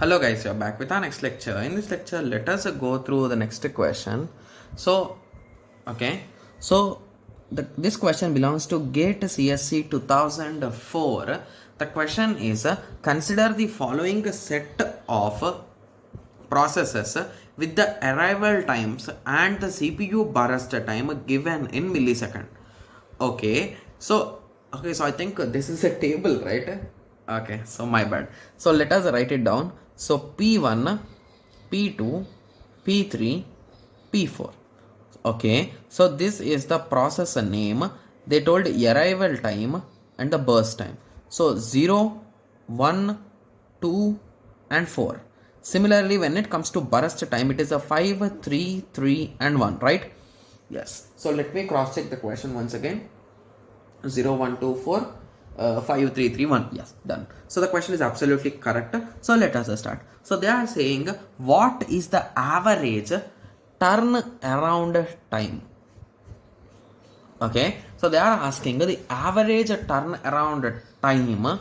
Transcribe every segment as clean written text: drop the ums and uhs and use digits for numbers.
Hello guys, you're back with our next lecture. In this lecture, let us go through the next question. So, okay, so this question belongs to GATE CSC 2004. The question is, consider the following set of processes with the arrival times and the CPU burst time given in millisecond. So I think this is a table, right? Okay, so my bad. So let us write it down. So P1, P2, P3, P4. Okay, so this is the process name. They told arrival time and the burst time. So 0, 1, 2 and 4. Similarly, when it comes to burst time, it is a 5, 3, 3 and 1, right? Yes. So let me cross check the question once again. 0, 1, 2, 4. 5, 3, 3, 1. Yes, done. So the question is absolutely correct. So let us start. So they are saying, what is the average turn around time? Okay, so they are asking the average turn around time.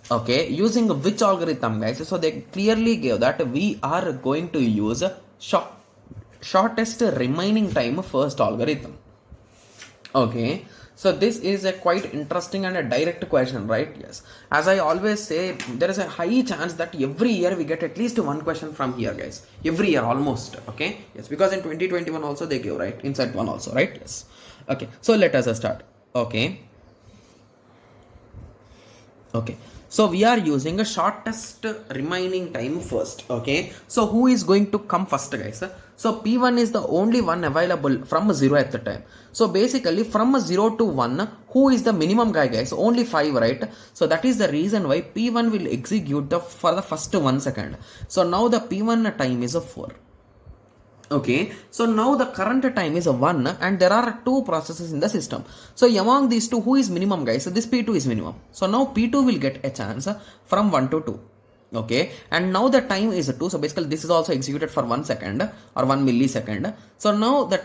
Okay, using which algorithm, guys? So they clearly gave that we are going to use shortest remaining time first algorithm. Okay, so this is a quite interesting and a direct question, right? Yes, as I always say, there is a high chance that every year we get at least one question from here, guys. Every year almost. Okay, yes, because in 2021 also they give, right, inside one also, right? Yes. Okay, so let us start. Okay, so we are using a shortest remaining time first. Okay, so who is going to come first, guys? So P1 is the only one available from 0 at the time. So basically from 0 to 1, who is the minimum guy, guys? Only 5, right? So that is the reason why P1 will execute for the first 1 second. So now the P1 time is a 4. Okay, so now the current time is a 1 and there are 2 processes in the system. So among these two, who is minimum, guys? So this P2 is minimum. So now P2 will get a chance from 1 to 2. Okay, and now the time is 2. So basically this is also executed for 1 second or 1 millisecond. So now the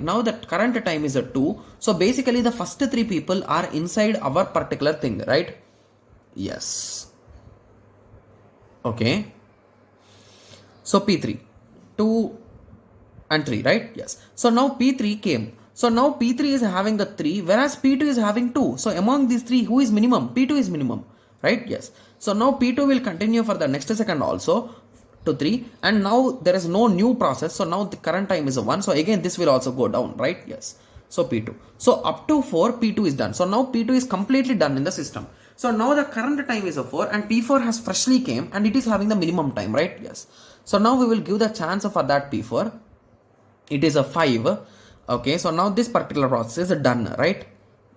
now the current time is 2. So basically the first 3 people are inside our particular thing, right? Yes. Okay, so P3, 2 and 3, right? Yes. So now P3 came. So now P3 is having a 3, whereas P2 is having 2. So among these 3, who is minimum? P2 is minimum, right? Yes. So now P2 will continue for the next second also to 3, and now there is no new process. So now the current time is a 1. So again this will also go down, right? Yes. So P2. So up to 4, P2 is done. So now P2 is completely done in the system. So now the current time is a 4 and P4 has freshly came and it is having the minimum time, right? Yes. So now we will give the chance for that P4. It is a 5. Okay, so now this particular process is done, right?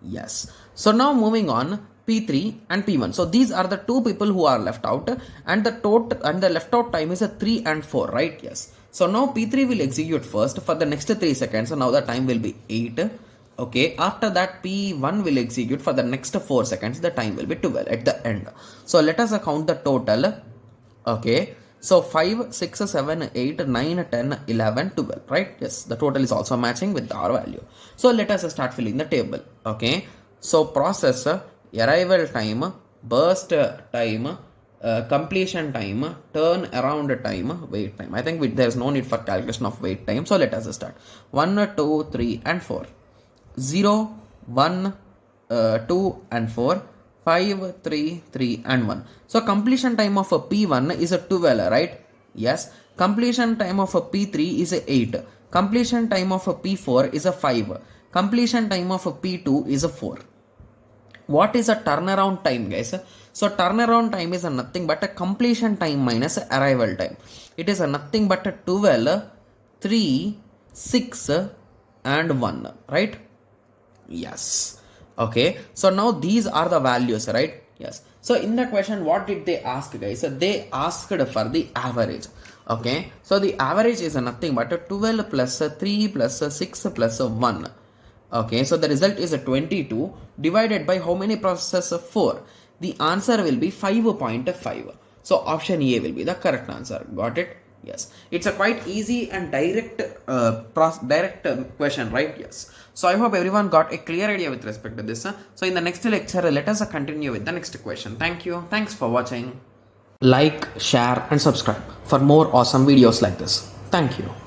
Yes. So now moving on, P3 and P1. So these are the 2 people who are left out, and the left out time is a 3 and 4, right? Yes. So now P3 will execute first for the next 3 seconds. So now the time will be 8. Okay, after that P1 will execute for the next 4 seconds. The time will be 12 at the end. So let us count the total. Okay, so 5, 6, 7, 8, 9, 10, 11, 12, right? Yes, the total is also matching with our value. So let us start filling the table. Okay, so process, arrival time, burst time, completion time, turn around time, wait time. I think there is no need for calculation of wait time. So let us start. 1, 2, 3 and 4. 0, 1, 2 and 4. 5, 3, 3 and 1. So completion time of a P1 is a 12, right? Yes. Completion time of a P3 is a 8. Completion time of a P4 is a 5. Completion time of a P2 is a 4. What is a turnaround time, guys? So turnaround time is a nothing but a completion time minus arrival time. It is a nothing but a 12, 3, 6 and 1, right? Yes. Okay, so now these are the values, right? Yes. So in the question, what did they ask, guys? So they asked for the average. Okay, so the average is nothing but a 12 plus 3 plus 6 plus 1. Okay, so the result is a 22 divided by how many processes? 4. The answer will be 5.5. So option A will be the correct answer. Got it? Yes, it's a quite easy and direct question, right? Yes. So I hope everyone got a clear idea with respect to this. So in the next lecture, let us continue with the next question. Thank you. Thanks for watching. Like, share, and subscribe for more awesome videos like this. Thank you.